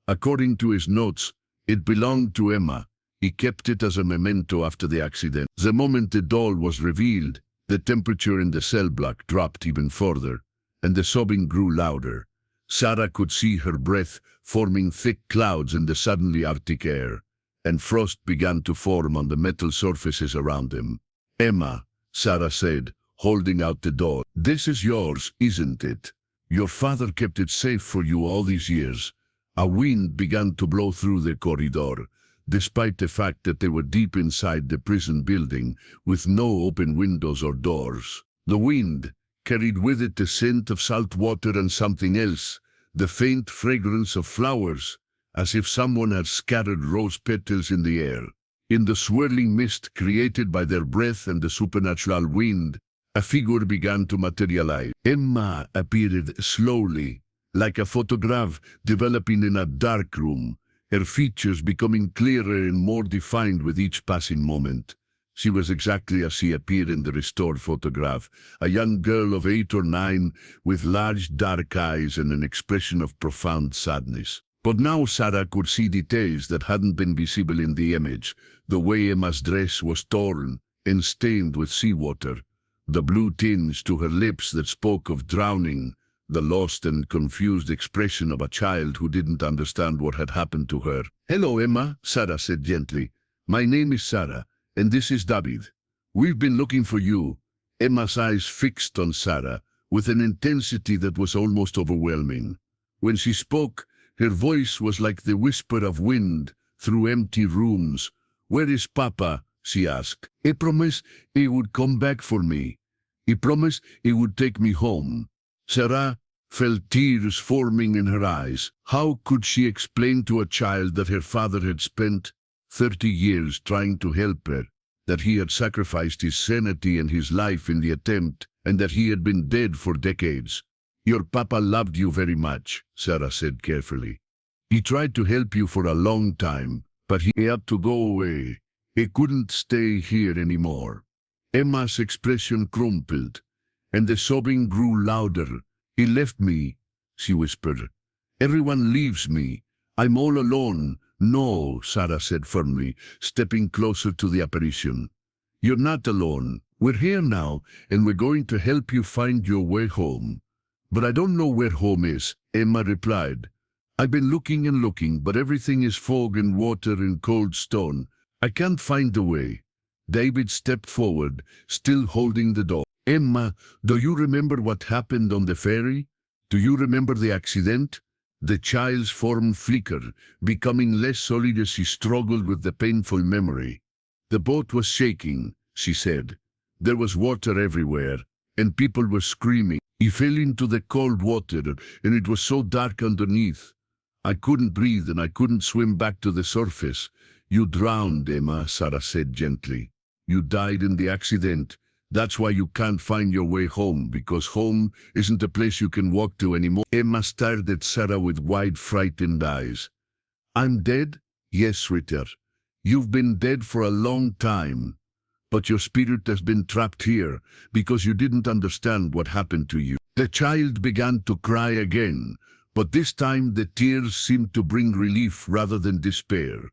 According to his notes, it belonged to Emma. He kept it as a memento after the accident. The moment the doll was revealed, the temperature in the cell block dropped even further, and the sobbing grew louder. Sarah could see her breath forming thick clouds in the suddenly Arctic air, and frost began to form on the metal surfaces around them. "Emma," Sarah said, holding out the doll. "This is yours, isn't it? Your father kept it safe for you all these years." A wind began to blow through the corridor, despite the fact that they were deep inside the prison building, with no open windows or doors. The wind carried with it the scent of salt water and something else, the faint fragrance of flowers, as if someone had scattered rose petals in the air. In the swirling mist created by their breath and the supernatural wind, a figure began to materialize. Emma appeared slowly, like a photograph developing in a dark room, her features becoming clearer and more defined with each passing moment. She was exactly as she appeared in the restored photograph, a young girl of 8 or 9, with large dark eyes and an expression of profound sadness. But now Sarah could see details that hadn't been visible in the image. The way Emma's dress was torn and stained with seawater, the blue tinge to her lips that spoke of drowning, the lost and confused expression of a child who didn't understand what had happened to her. "Hello, Emma," Sarah said gently. "My name is Sarah, and this is David. We've been looking for you." Emma's eyes fixed on Sarah with an intensity that was almost overwhelming. When she spoke, her voice was like the whisper of wind through empty rooms. "Where is Papa?" she asked. "He promised he would come back for me. He promised he would take me home." Sarah felt tears forming in her eyes. How could she explain to a child that her father had spent 30 years trying to help her, that he had sacrificed his sanity and his life in the attempt, and that he had been dead for decades? "Your papa loved you very much," Sarah said carefully. "He tried to help you for a long time, but he had to go away. He couldn't stay here anymore." Emma's expression crumpled, and the sobbing grew louder. "He left me," she whispered. "Everyone leaves me. I'm all alone." "No," Sarah said firmly, stepping closer to the apparition. "You're not alone. We're here now, and we're going to help you find your way home." "But I don't know where home is," Emma replied. "I've been looking and looking, but everything is fog and water and cold stone. I can't find the way." David stepped forward, still holding the door. "Emma, do you remember what happened on the ferry? Do you remember the accident?" The child's form flickered, becoming less solid as she struggled with the painful memory. "The boat was shaking," she said. "There was water everywhere, and people were screaming. He fell into the cold water, and it was so dark underneath. I couldn't breathe, and I couldn't swim back to the surface." "You drowned, Emma," Sarah said gently. "You died in the accident. That's why you can't find your way home, because home isn't a place you can walk to anymore." Emma stared at Sarah with wide, frightened eyes. "I'm dead?" "Yes, sweetheart. You've been dead for a long time. But your spirit has been trapped here because you didn't understand what happened to you." The child began to cry again, but this time the tears seemed to bring relief rather than despair.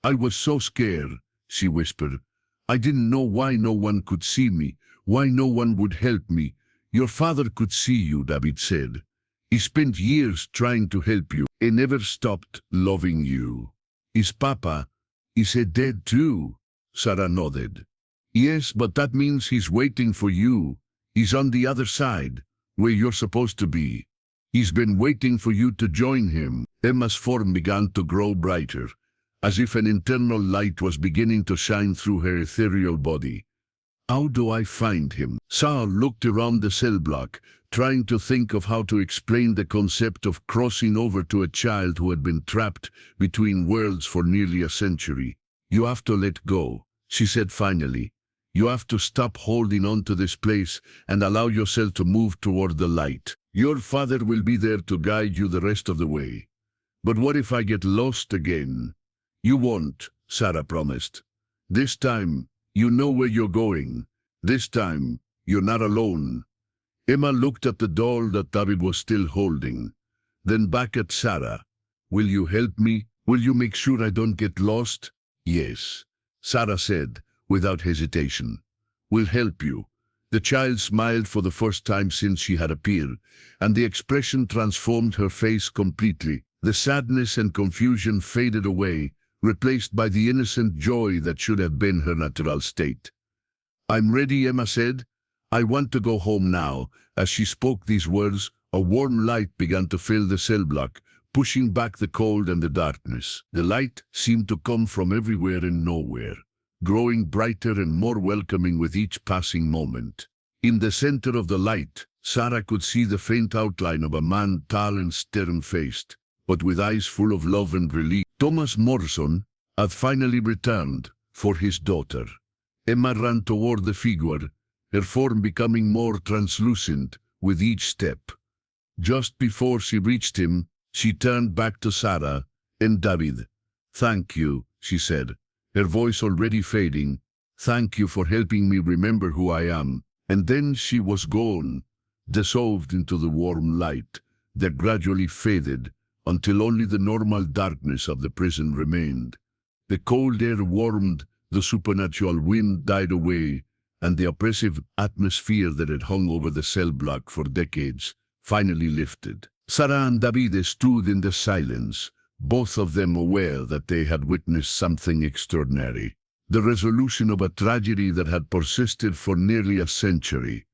"I was so scared," she whispered. "I didn't know why no one could see me, why no one would help me." "Your father could see you," David said. "He spent years trying to help you. He never stopped loving you." "Is Papa, is he dead too?" Sarah nodded. "Yes, but that means he's waiting for you. He's on the other side, where you're supposed to be. He's been waiting for you to join him." Emma's form began to grow brighter, as if an internal light was beginning to shine through her ethereal body. "How do I find him?" Sarah looked around the cell block, trying to think of how to explain the concept of crossing over to a child who had been trapped between worlds for nearly a century. "You have to let go," she said finally. "You have to stop holding on to this place and allow yourself to move toward the light. Your father will be there to guide you the rest of the way. But what if I get lost again?" "You won't," Sarah promised. "This time, you know where you're going. This time, you're not alone." Emma looked at the doll that David was still holding, then back at Sarah. "Will you help me? Will you make sure I don't get lost?" "Yes," Sarah said, without hesitation. "We'll help you." The child smiled for the first time since she had appeared, and the expression transformed her face completely. The sadness and confusion faded away, replaced by the innocent joy that should have been her natural state. "I'm ready," Emma said. "I want to go home now." As she spoke these words, a warm light began to fill the cell block, pushing back the cold and the darkness. The light seemed to come from everywhere and nowhere, growing brighter and more welcoming with each passing moment. In the center of the light, Sarah could see the faint outline of a man, tall and stern-faced, but with eyes full of love and relief. Thomas Morrison had finally returned for his daughter. Emma ran toward the figure, her form becoming more translucent with each step. Just before she reached him, she turned back to Sarah and David. "Thank you," she said, her voice already fading. "Thank you for helping me remember who I am." And then she was gone, dissolved into the warm light that gradually faded until only the normal darkness of the prison remained. The cold air warmed, the supernatural wind died away, and the oppressive atmosphere that had hung over the cell block for decades finally lifted. Sarah and David stood in the silence, both of them aware that they had witnessed something extraordinary, the resolution of a tragedy that had persisted for nearly a century.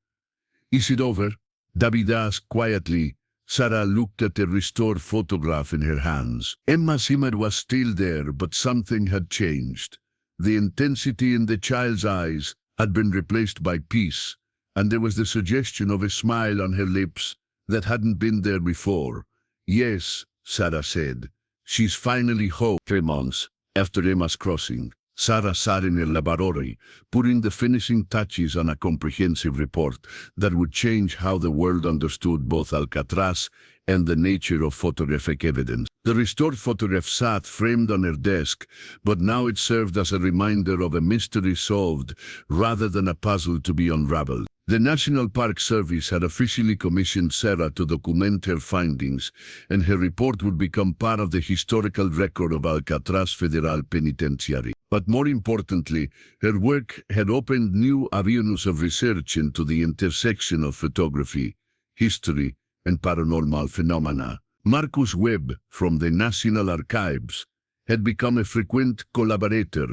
"Is it over?" David asked quietly. Sarah looked at the restored photograph in her hands. Emma's image was still there, but something had changed. The intensity in the child's eyes had been replaced by peace, and there was the suggestion of a smile on her lips that hadn't been there before. "Yes," Sarah said. "She's finally home." 3 months after Emma's crossing, Sarah sat in her laboratory, putting the finishing touches on a comprehensive report that would change how the world understood both Alcatraz and the nature of photographic evidence. The restored photograph sat framed on her desk, but now it served as a reminder of a mystery solved rather than a puzzle to be unraveled. The National Park Service had officially commissioned Sarah to document her findings, and her report would become part of the historical record of Alcatraz Federal Penitentiary. But more importantly, her work had opened new avenues of research into the intersection of photography, history, and paranormal phenomena. Marcus Webb, from the National Archives, had become a frequent collaborator,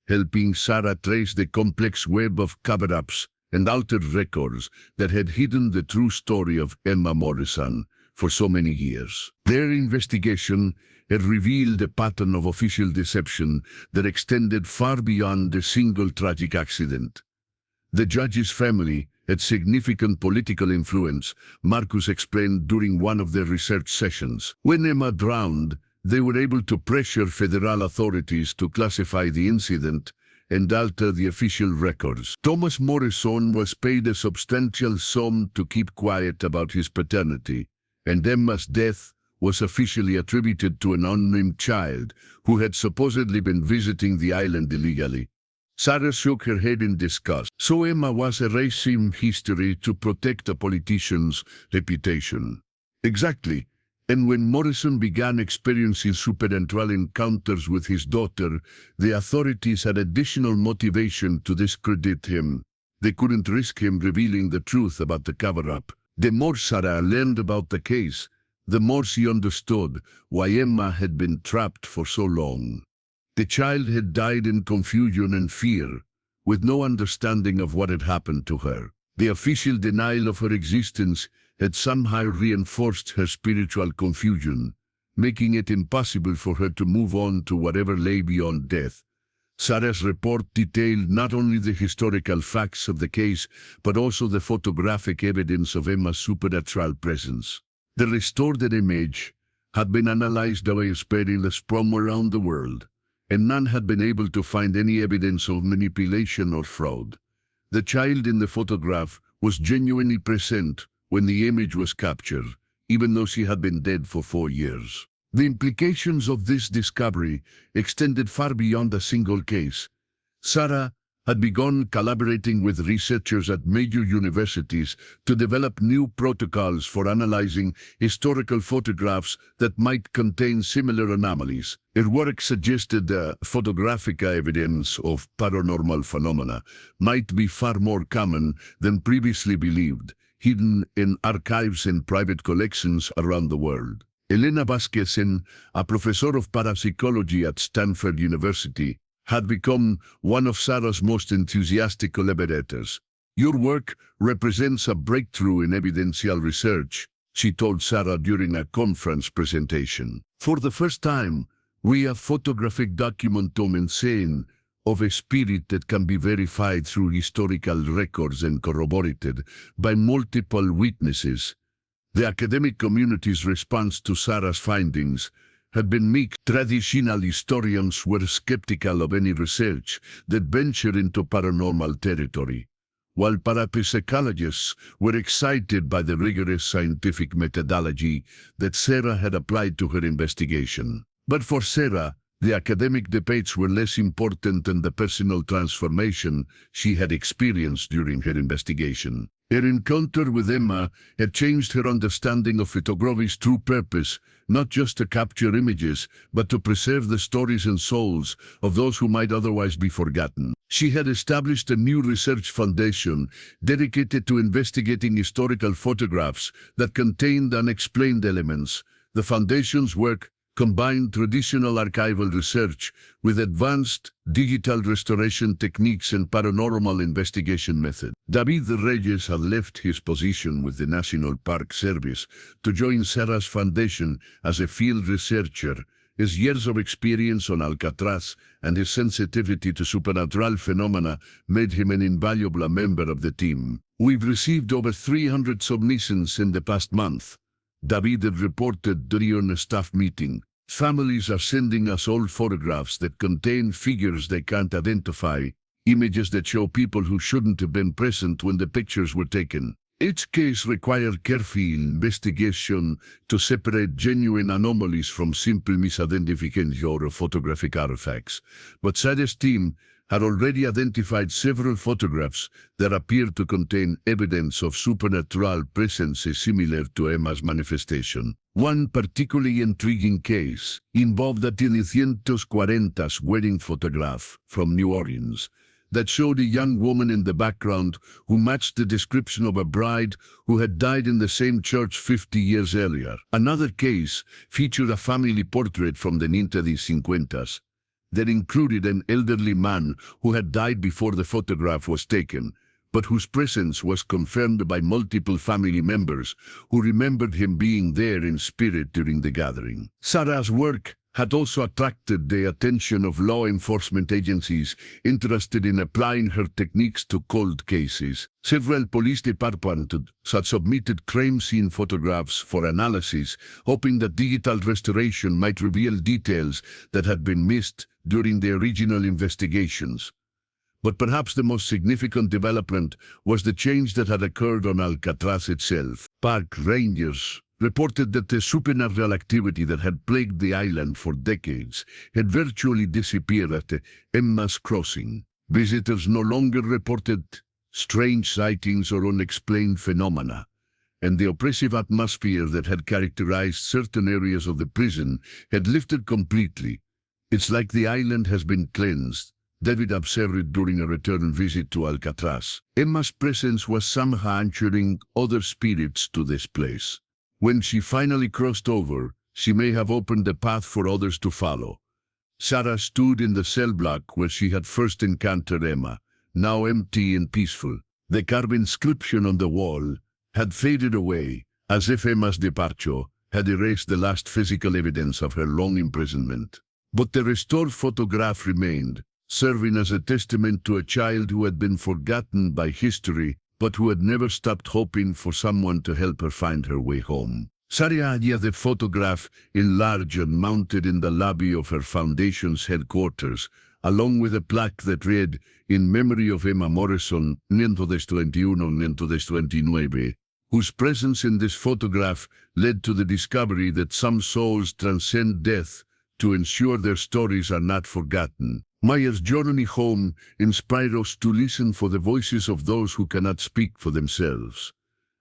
helping Sarah trace the complex web of cover-ups and altered records that had hidden the true story of Emma Morrison for so many years. Their investigation had revealed a pattern of official deception that extended far beyond a single tragic accident. The judge's family had significant political influence, Marcus explained during one of their research sessions. When Emma drowned, they were able to pressure federal authorities to classify the incident and alter the official records. Thomas Morrison was paid a substantial sum to keep quiet about his paternity, and Emma's death was officially attributed to an unnamed child who had supposedly been visiting the island illegally. Sarah shook her head in disgust. So Emma was erasing history to protect a politician's reputation. Exactly. And when Morrison began experiencing supernatural encounters with his daughter, the authorities had additional motivation to discredit him. They couldn't risk him revealing the truth about the cover-up. The more Sarah learned about the case, the more she understood why Emma had been trapped for so long. The child had died in confusion and fear, with no understanding of what had happened to her. The official denial of her existence had somehow reinforced her spiritual confusion, making it impossible for her to move on to whatever lay beyond death. Sarah's report detailed not only the historical facts of the case, but also the photographic evidence of Emma's supernatural presence. The restored image had been analyzed by specialists from around the world, and none had been able to find any evidence of manipulation or fraud. The child in the photograph was genuinely present when the image was captured, even though she had been dead for 4 years. The implications of this discovery extended far beyond a single case. Sarah had begun collaborating with researchers at major universities to develop new protocols for analyzing historical photographs that might contain similar anomalies. Her work suggested photographic evidence of paranormal phenomena might be far more common than previously believed, hidden in archives and private collections around the world. Elena Vasquezin, a professor of parapsychology at Stanford University, had become one of Sarah's most enthusiastic collaborators. "Your work represents a breakthrough in evidential research," she told Sarah during a conference presentation. "For the first time, we have photographic documentation of a spirit that can be verified through historical records and corroborated by multiple witnesses." The academic community's response to Sarah's findings had been mixed. Traditional historians were skeptical of any research that ventured into paranormal territory, while parapsychologists were excited by the rigorous scientific methodology that Sarah had applied to her investigation. But for Sarah, the academic debates were less important than the personal transformation she had experienced during her investigation. Her encounter with Emma had changed her understanding of photography's true purpose, not just to capture images, but to preserve the stories and souls of those who might otherwise be forgotten. She had established a new research foundation dedicated to investigating historical photographs that contained unexplained elements. The foundation's work combined traditional archival research with advanced digital restoration techniques and paranormal investigation methods. David Reyes had left his position with the National Park Service to join Sarah's foundation as a field researcher. His years of experience on Alcatraz and his sensitivity to supernatural phenomena made him an invaluable member of the team. "We've received over 300 submissions in the past month," David had reported during a staff meeting. "Families are sending us old photographs that contain figures they can't identify, images that show people who shouldn't have been present when the pictures were taken. Each case required careful investigation to separate genuine anomalies from simple misidentification or photographic artifacts. But Sarah's team had already identified several photographs that appeared to contain evidence of supernatural presences similar to Emma's manifestation. One particularly intriguing case involved a 1940s wedding photograph from New Orleans that showed a young woman in the background who matched the description of a bride who had died in the same church 50 years earlier. Another case featured a family portrait from the 1950s that included an elderly man who had died before the photograph was taken, but whose presence was confirmed by multiple family members who remembered him being there in spirit during the gathering. Sarah's work had also attracted the attention of law enforcement agencies interested in applying her techniques to cold cases. Several police departments had submitted crime scene photographs for analysis, hoping that digital restoration might reveal details that had been missed during the original investigations. But perhaps the most significant development was the change that had occurred on Alcatraz itself. Park rangers reported that the supernatural activity that had plagued the island for decades had virtually disappeared at the Emma's Crossing. Visitors no longer reported strange sightings or unexplained phenomena, and the oppressive atmosphere that had characterized certain areas of the prison had lifted completely. "It's like the island has been cleansed," David observed during a return visit to Alcatraz. Emma's presence was somehow ushering other spirits to this place. When she finally crossed over, she may have opened a path for others to follow. Sarah stood in the cell block where she had first encountered Emma, now empty and peaceful. The carved inscription on the wall had faded away, as if Emma's departure had erased the last physical evidence of her long imprisonment. But the restored photograph remained, serving as a testament to a child who had been forgotten by history, but who had never stopped hoping for someone to help her find her way home. Sarah had the photograph enlarged and mounted in the lobby of her foundation's headquarters, along with a plaque that read, "In memory of Emma Morrison, 1921-1929, whose presence in this photograph led to the discovery that some souls transcend death to ensure their stories are not forgotten." Maya's journey home inspired us to listen for the voices of those who cannot speak for themselves.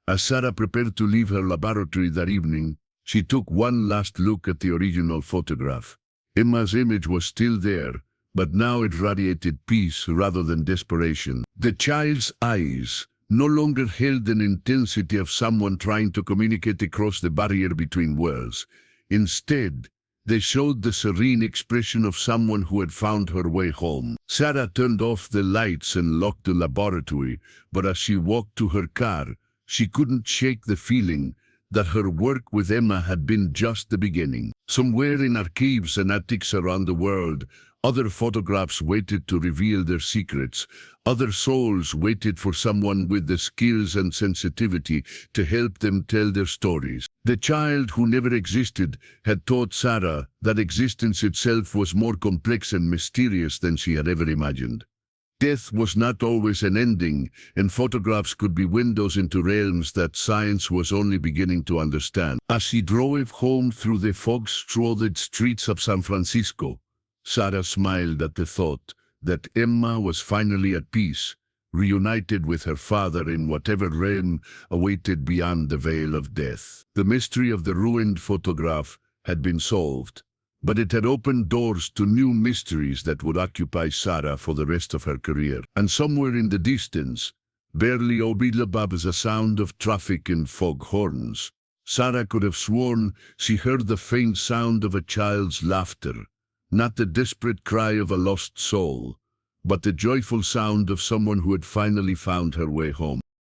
As Sarah prepared to leave her laboratory that evening, she took one last look at the original photograph. Emma's image was still there, but now it radiated peace rather than desperation. The child's eyes no longer held an intensity of someone trying to communicate across the barrier between worlds. Instead, they showed the serene expression of someone who had found her way home. Sarah turned off the lights and locked the laboratory, but as she walked to her car, she couldn't shake the feeling that her work with Emma had been just the beginning. Somewhere in archives and attics around the world, other photographs waited to reveal their secrets. Other souls waited for someone with the skills and sensitivity to help them tell their stories. The child who never existed had taught Sarah that existence itself was more complex and mysterious than she had ever imagined. Death was not always an ending, and photographs could be windows into realms that science was only beginning to understand. As she drove home through the fog-shrouded streets of San Francisco, Sarah smiled at the thought that Emma was finally at peace, reunited with her father in whatever realm awaited beyond the veil of death. The mystery of the ruined photograph had been solved, but it had opened doors to new mysteries that would occupy Sarah for the rest of her career. And somewhere in the distance, barely audible above the sound of traffic and fog horns, Sarah could have sworn she heard the faint sound of a child's laughter. Not the desperate cry of a lost soul, but the joyful sound of someone who had finally found her way home.